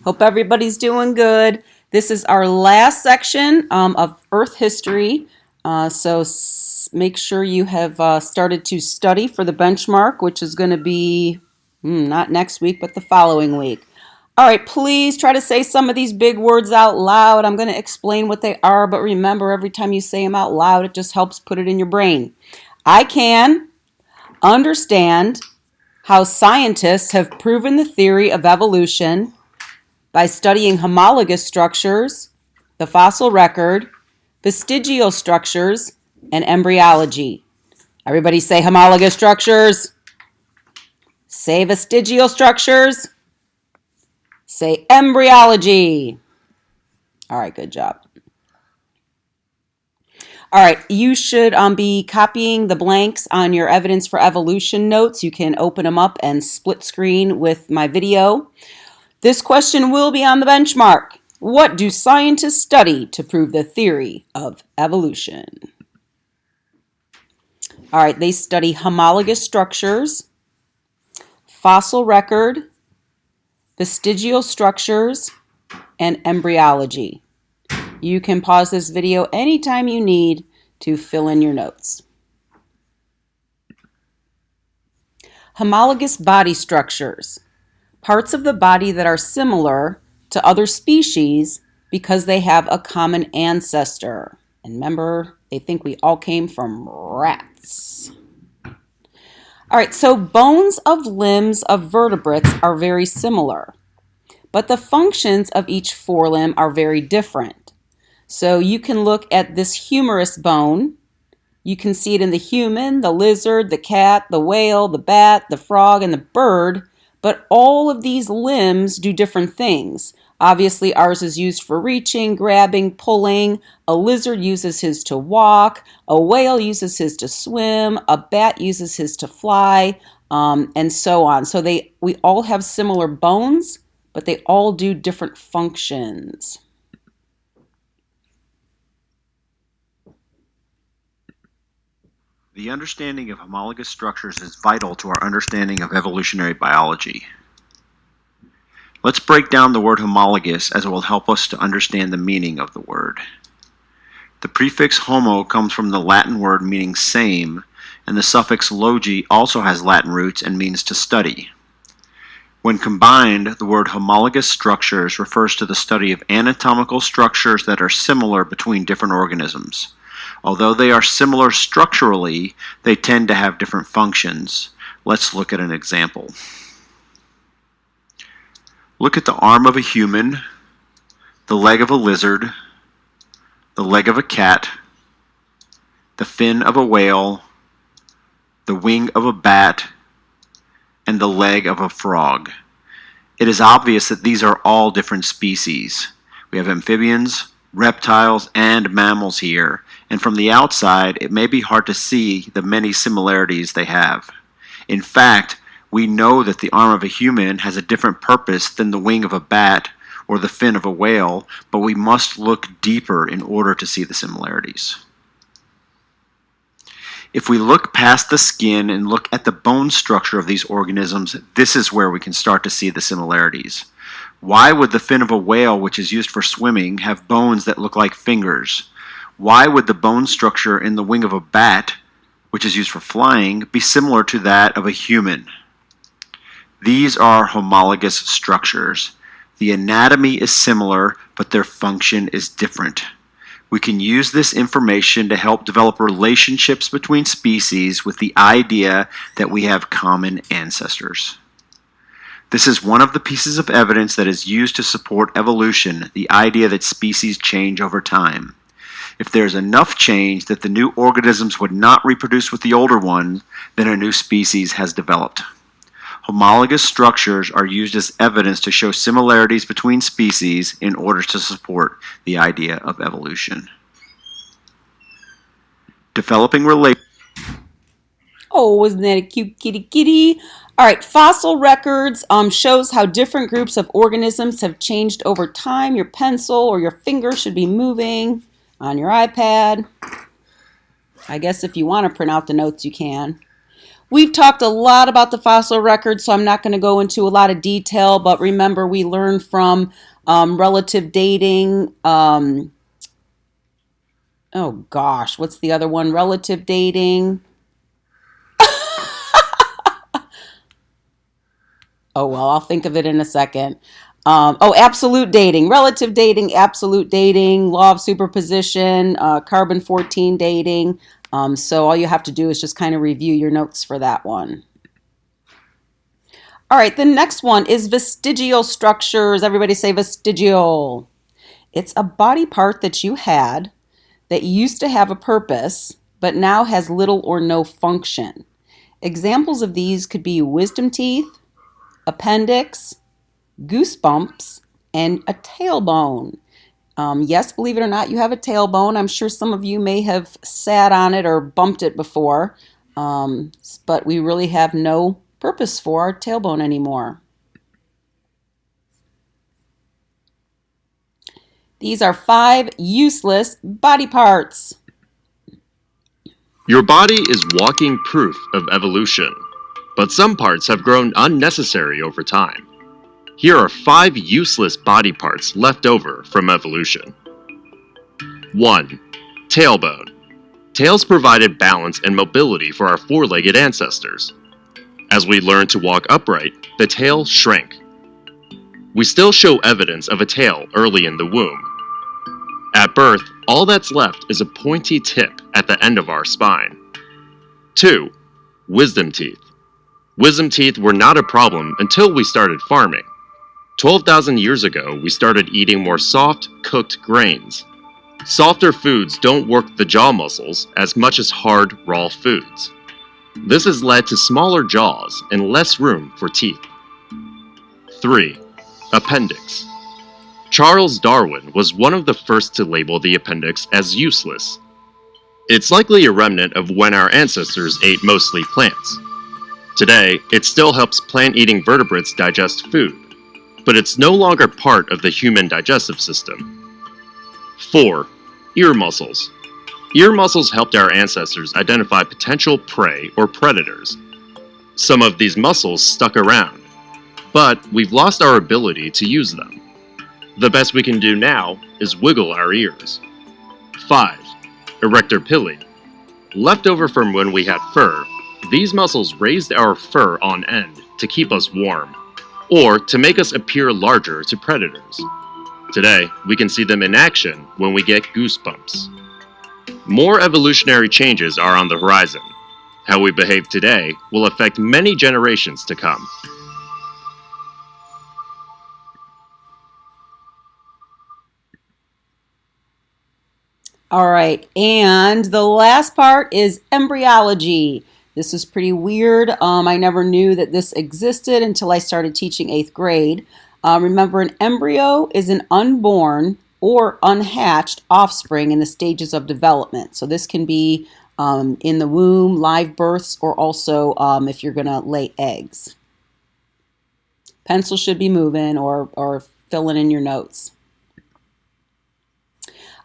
Hope everybody's doing good. This is our last section of Earth history. So make sure you have started to study for the benchmark, which is going to be not next week, but the following week. All right, please try to say some of these big words out loud. I'm going to explain what they are, but remember, every time you say them out loud, it just helps put it in your brain. I can understand how scientists have proven the theory of evolution by studying homologous structures, the fossil record, vestigial structures, and embryology. Everybody say homologous structures. Say vestigial structures. Say embryology. All right, good job. All right, you should be copying the blanks on your evidence for evolution notes. You can open them up and split screen with my video. This question will be on the benchmark. What do scientists study to prove the theory of evolution? All right, they study homologous structures, fossil record, vestigial structures, and embryology. You can pause this video anytime you need to fill in your notes. Homologous body structures. Parts of the body that are similar to other species because they have a common ancestor. And remember, they think we all came from rats. All right, so bones of limbs of vertebrates are very similar, but the functions of each forelimb are very different. So you can look at this humerus bone. You can see it in the human, the lizard, the cat, the whale, the bat, the frog, and the bird. But all of these limbs do different things. Obviously, ours is used for reaching, grabbing, pulling. A lizard uses his to walk. A whale uses his to swim. A bat uses his to fly, and so on. So we all have similar bones, but they all do different functions. The understanding of homologous structures is vital to our understanding of evolutionary biology. Let's break down the word homologous as it will help us to understand the meaning of the word. The prefix homo comes from the Latin word meaning same, and the suffix logi also has Latin roots and means to study. When combined, the word homologous structures refers to the study of anatomical structures that are similar between different organisms. Although they are similar structurally, they tend to have different functions. Let's look at an example. Look at the arm of a human, the leg of a lizard, the leg of a cat, the fin of a whale, the wing of a bat, and the leg of a frog. It is obvious that these are all different species. We have amphibians, reptiles, and mammals here, and from the outside it may be hard to see the many similarities they have. In fact, we know that the arm of a human has a different purpose than the wing of a bat or the fin of a whale, but we must look deeper in order to see the similarities. If we look past the skin and look at the bone structure of these organisms, this is where we can start to see the similarities. Why would the fin of a whale, which is used for swimming, have bones that look like fingers? Why would the bone structure in the wing of a bat, which is used for flying, be similar to that of a human? These are homologous structures. The anatomy is similar, but their function is different. We can use this information to help develop relationships between species with the idea that we have common ancestors. This is one of the pieces of evidence that is used to support evolution, the idea that species change over time. If there is enough change that the new organisms would not reproduce with the older ones, then a new species has developed. Homologous structures are used as evidence to show similarities between species in order to support the idea of evolution. Developing relationships. Oh, wasn't that a cute kitty kitty? All right, fossil records shows how different groups of organisms have changed over time. Your pencil or your finger should be moving on your iPad. I guess if you want to print out the notes, you can. We've talked a lot about the fossil record, so I'm not going to go into a lot of detail, but remember we learned from relative dating. Oh gosh, what's the other one? Relative dating. Oh, well, I'll think of it in a second. Absolute dating, relative dating, absolute dating, law of superposition, carbon 14 dating. So all you have to do is just kind of review your notes for that one. All right, the next one is vestigial structures. Everybody say vestigial. It's a body part that you had that used to have a purpose, but now has little or no function. Examples of these could be wisdom teeth, appendix, goosebumps, and a tailbone. Yes, believe it or not, you have a tailbone. I'm sure some of you may have sat on it or bumped it before, but we really have no purpose for our tailbone anymore. These are 5 useless body parts. Your body is walking proof of evolution, but some parts have grown unnecessary over time. Here are 5 useless body parts left over from evolution. 1. Tailbone. Tails provided balance and mobility for our four-legged ancestors. As we learned to walk upright, the tail shrank. We still show evidence of a tail early in the womb. At birth, all that's left is a pointy tip at the end of our spine. 2. Wisdom teeth. Wisdom teeth were not a problem until we started farming. 12,000 years ago, we started eating more soft, cooked grains. Softer foods don't work the jaw muscles as much as hard, raw foods. This has led to smaller jaws and less room for teeth. 3. Appendix. Charles Darwin was one of the first to label the appendix as useless. It's likely a remnant of when our ancestors ate mostly plants. Today, it still helps plant-eating vertebrates digest food, but it's no longer part of the human digestive system. 4. Ear muscles. Ear muscles helped our ancestors identify potential prey or predators. Some of these muscles stuck around, but we've lost our ability to use them. The best we can do now is wiggle our ears. 5. Erector pili. Left over from when we had fur, these muscles raised our fur on end to keep us warm, or to make us appear larger to predators. Today, we can see them in action when we get goosebumps. More evolutionary changes are on the horizon. How we behave today will affect many generations to come. All right, and the last part is embryology. This is pretty weird. I never knew that this existed until I started teaching 8th grade. Remember, an embryo is an unborn or unhatched offspring in the stages of development. So this can be in the womb, live births, or also if you're going to lay eggs. Pencil should be moving or filling in your notes.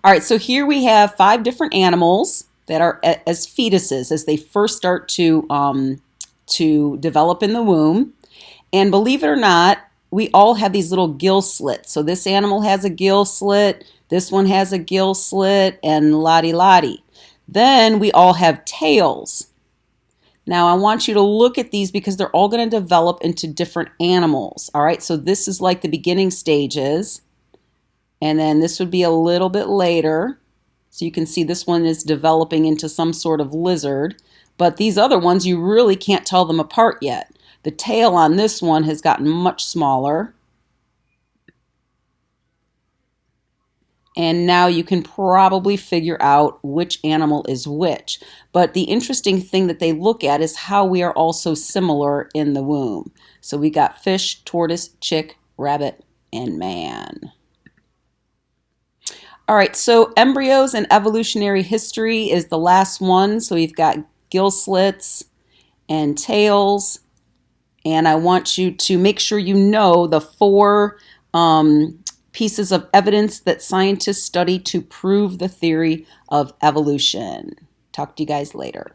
All right, so here we have 5 different animals that are as fetuses as they first start to develop in the womb. And believe it or not, we all have these little gill slits. So this animal has a gill slit, this one has a gill slit, and lottie. Then we all have tails. Now I want you to look at these because they're all going to develop into different animals. All right, so this is like the beginning stages. And then this would be a little bit later. So you can see this one is developing into some sort of lizard. But these other ones, you really can't tell them apart yet. The tail on this one has gotten much smaller. And now you can probably figure out which animal is which. But the interesting thing that they look at is how we are also similar in the womb. So we got fish, tortoise, chick, rabbit, and man. All right, so embryos and evolutionary history is the last one. So we've got gill slits and tails. And I want you to make sure you know the 4 pieces of evidence that scientists study to prove the theory of evolution. Talk to you guys later.